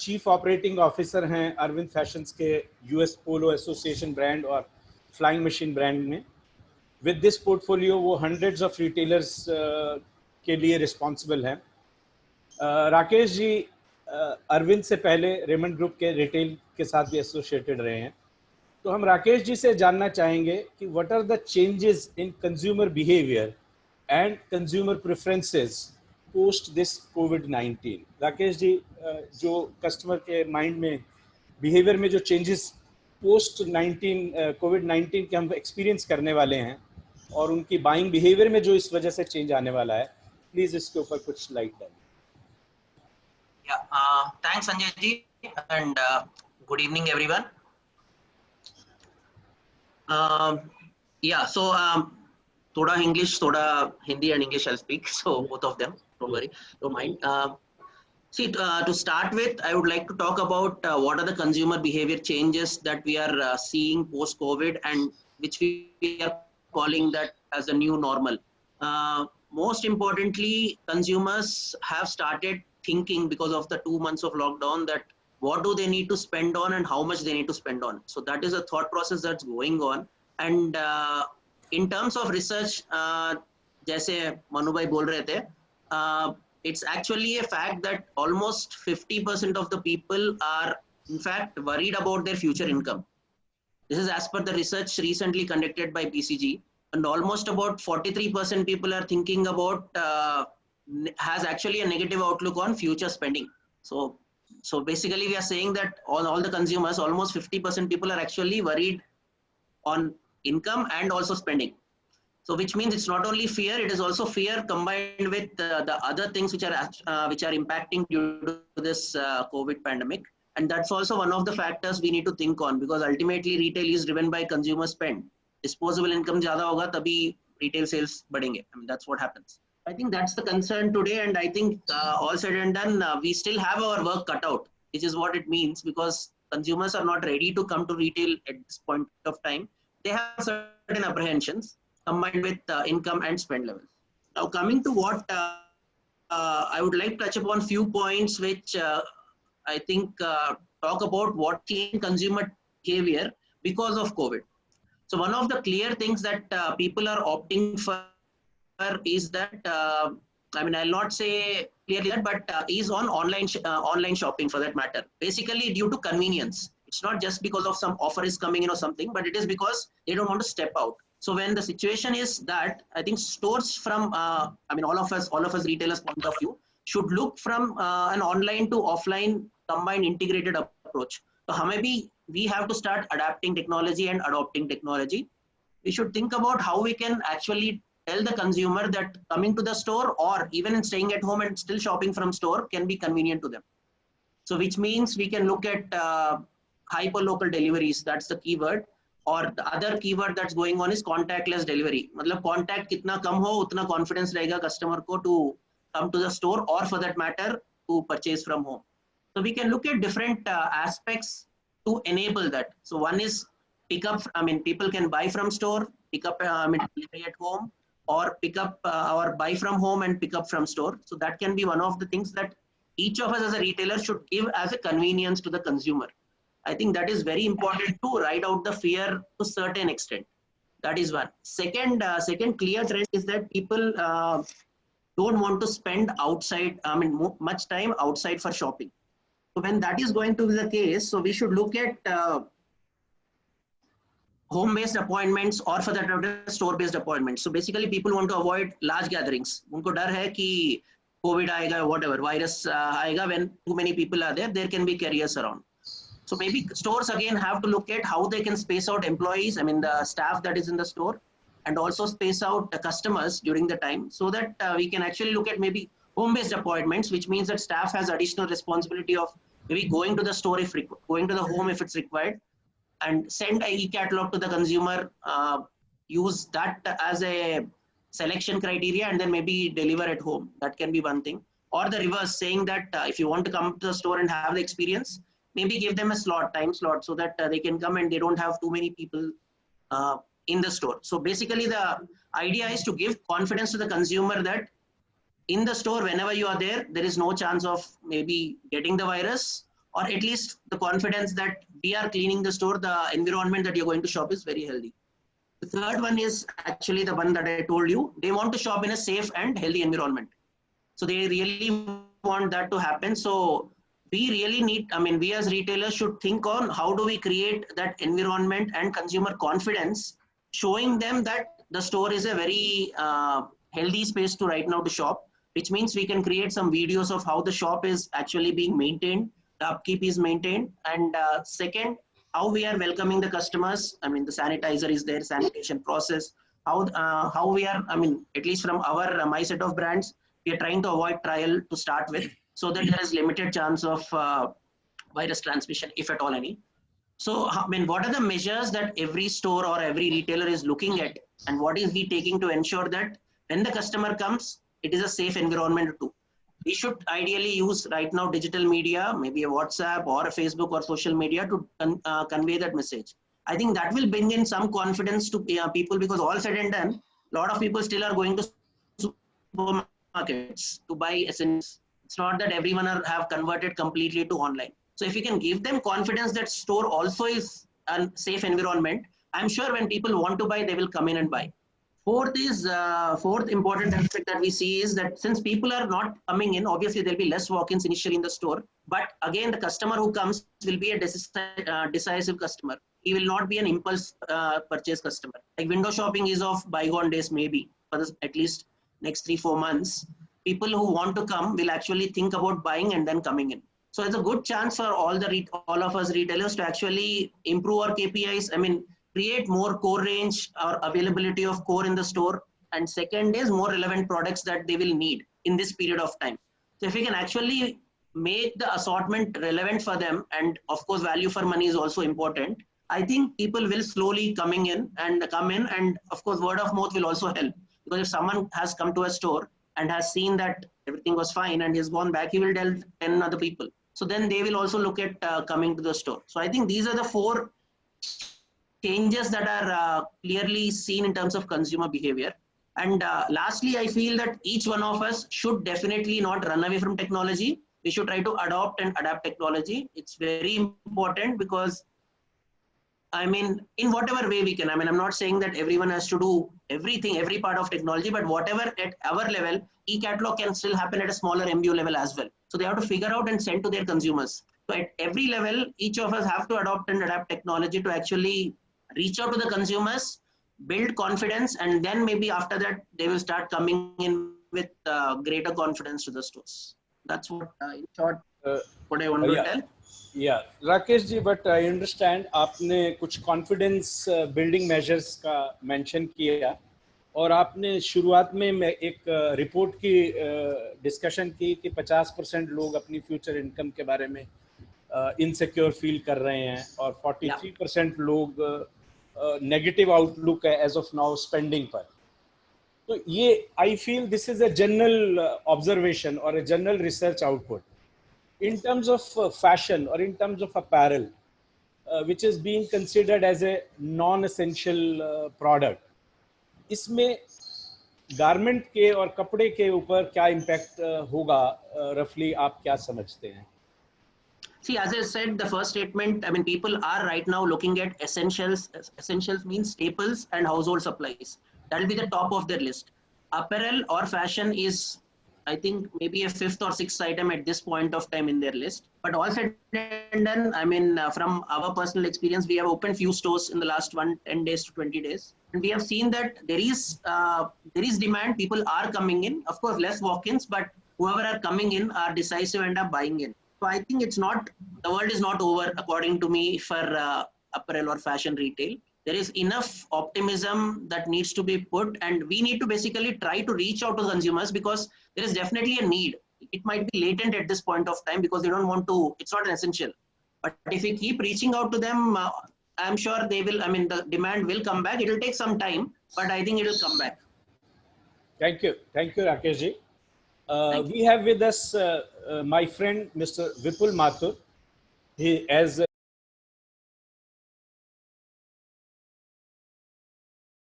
Chief operating officer हैं Arvind fashions के US Polo association brand और फ्लाइंग मशीन ब्रांड में। विद दिस पोर्टफोलियो वो हंड्रेड्स ऑफ रिटेलर्स के लिए रिस्पॉन्सिबल हैं। राकेश जी अरविंद से पहले रेमंड ग्रुप के रिटेल के साथ भी एसोसिएटेड रहे हैं, तो हम राकेश जी से जानना चाहेंगे कि what are the changes in consumer behaviour and consumer preferences post this कोविड-19। राकेश जी, जो कस्टमर के माइंड में बिहेवियर में जो चेंजेस पोस्ट कोविड-19 के हम एक्सपीरियंस करने वाले हैं और उनकी बाइंग बिहेवियर में जो इस वजह से चेंज आने वाला है, प्लीज इसके ऊपर कुछ लाइट डालिए। Thanks Sanjay ji, and good evening everyone. So thoda English, thoda Hindi and English I'll speak, so both of them, don't worry, don't mind. To start with, I would like to talk about what are the consumer behavior changes that we are seeing post COVID, and which we are calling that as a new normal. Most importantly, consumers have started thinking, because of the 2 months of lockdown, that what do they need to spend on and how much they need to spend on. So that is a thought process that's going on. And in terms of research, jaise Manu bhai bol rahe the, it's actually a fact that almost 50% of the people are in fact worried about their future income. This is as per the research recently conducted by BCG, and almost about 43% people are thinking about has actually a negative outlook on future spending. So basically we are saying that all the consumers, almost 50% people are actually worried on income and also spending. So which means it's not only fear, it is also fear combined with the other things which are impacting due to this COVID pandemic. And that's also one of the factors we need to think on, because ultimately retail is driven by consumer spend. Disposable income zyada hoga tabhi retail sales badhenge. I mean, that's what happens. I think that's the concern today, and I think all said and done, we still have our work cut out, which is what it means, because consumers are not ready to come to retail at this point of time. They have certain apprehensions combined with income and spend levels. Now coming to what I would like to touch upon few points which I think talk about what changed consumer behavior because of COVID. So one of the clear things that people are opting for is that, I mean, I'll not say clearly that, but is on online shopping for that matter. Basically due to convenience. It's not just because of some offer is coming in or something, but it is because they don't want to step out. So when the situation is that, I think stores from, I mean, all of us retailers point of view should look from an online to offline combined integrated approach. So maybe we have to start adapting technology and adopting technology. We should think about how we can actually tell the consumer that coming to the store or even in staying at home and still shopping from store can be convenient to them. So which means we can look at hyper local deliveries, that's the keyword, or the other keyword that's going on is contactless delivery. Matlab contact kitna kam ho utna confidence rahega customer ko to come to the store, or for that matter to purchase from home. So we can look at different aspects to enable that. So one is pick up, I mean, people can buy from store, pick up, I mean, delivery at home, or pick up or buy from home and pick up from store. So that can be one of the things that each of us as a retailer should give as a convenience to the consumer. I think that is very important to ride out the fear to a certain extent. That is one. Second clear trend is that people don't want to spend outside, I mean, much time outside for shopping. So when that is going to be the case, so we should look at home-based appointments or for that store-based appointments. So basically people want to avoid large gatherings. उनको डर है कि COVID आएगा, whatever, virus आएगा, when too many people are there, there can be carriers around. So maybe stores again have to look at how they can space out employees, I mean the staff that is in the store, and also space out the customers during the time, so that we can actually look at maybe home-based appointments, which means that staff has additional responsibility of maybe going to the store if required, going to the home if it's required, and send a e-catalog to the consumer, use that as a selection criteria, and then maybe deliver at home. That can be one thing. Or the reverse, saying that if you want to come to the store and have the experience, maybe give them a slot, time slot, so that they can come and they don't have too many people in the store. So basically the idea is to give confidence to the consumer that in the store, whenever you are there, there is no chance of maybe getting the virus, or at least the confidence that we are cleaning the store, the environment that you're going to shop is very healthy. The third one is actually the one that I told you. They want to shop in a safe and healthy environment. So they really want that to happen. So we really need, I mean, we as retailers should think on how do we create that environment and consumer confidence, showing them that the store is a very healthy space to right now to shop, which means we can create some videos of how the shop is actually being maintained, the upkeep is maintained. And second, how we are welcoming the customers. I mean, the sanitizer is there, sanitation process, how we are, I mean, at least from our, my set of brands, we are trying to avoid trial to start with, so that there is limited chance of virus transmission, if at all any. So, I mean, what are the measures that every store or every retailer is looking at, and what is he taking to ensure that when the customer comes, it is a safe environment too? We should ideally use right now digital media, maybe a WhatsApp or a Facebook or social media to convey that message. I think that will bring in some confidence to people, because all said and done, a lot of people still are going to supermarkets to buy essentials. It's not that everyone have converted completely to online. So if you can give them confidence that store also is a safe environment, I'm sure when people want to buy, they will come in and buy. Fourth important aspect that we see is that since people are not coming in, obviously there'll be less walk-ins initially in the store. But again, the customer who comes will be a decisive customer. He will not be an impulse purchase customer. Like window shopping is of bygone days, maybe for at least next 3-4 months. People who want to come will actually think about buying and then coming in. So it's a good chance for all of us retailers to actually improve our KPIs. I mean, create more core range or availability of core in the store. And second is more relevant products that they will need in this period of time. So if we can actually make the assortment relevant for them, and of course value for money is also important, I think people will slowly come in, and of course word of mouth will also help. Because if someone has come to a store and has seen that everything was fine and he's gone back, he will tell 10 other people. So then they will also look at coming to the store. So I think these are the 4 changes that are clearly seen in terms of consumer behavior. And lastly, I feel that each one of us should definitely not run away from technology. We should try to adopt and adapt technology. It's very important because, I mean, in whatever way we can. I mean, I'm not saying that everyone has to do everything, every part of technology, but whatever at our level, e-catalog can still happen at a smaller MBO level as well. So they have to figure out and send to their consumers. So at every level, each of us have to adopt and adapt technology to actually reach out to the consumers, build confidence, and then maybe after that, they will start coming in with greater confidence to the stores. That's what, in short, what I want to tell. Yeah, Rakesh ji, but I understand आपने कुछ confidence building measures का mention किया, और आपने शुरुआत में एक report की डिस्कशन की कि 50% लोग अपनी फ्यूचर इनकम के बारे में इनसिक्योर फील कर रहे हैं, और 43% लोग नेगेटिव आउटलुक है एज ऑफ नाउ स्पेंडिंग पर. तो ये I feel this is a general observation और a general research output in terms of fashion or in terms of apparel, which is being considered as a non-essential product. इसमें garment के और कपड़े के ऊपर क्या इम्पैक्ट होगा, रफली आप क्या समझते हैं? See, as I said, the first statement, I mean, people are right now looking at essentials. Essentials means staples and household supplies. That will be the top of their list. Apparel or fashion is, I think, maybe a 5th or 6th item at this point of time in their list. But all said and done, I mean, from our personal experience, we have opened few stores in the last 10 days to 20 days. And we have seen that there is demand. People are coming in. Of course, less walk-ins, but whoever are coming in are decisive and are buying in. So I think the world is not over, according to me, for apparel or fashion retail. There is enough optimism that needs to be put, and we need to basically try to reach out to consumers, because there is definitely a need. It might be latent at this point of time because they don't want to, it's not an essential. But if we keep reaching out to them, I'm sure they will, I mean, the demand will come back. It will take some time, but I think it will come back. Thank you, Rakesh ji. We have with us my friend Mr. Vipul Mathur. He, as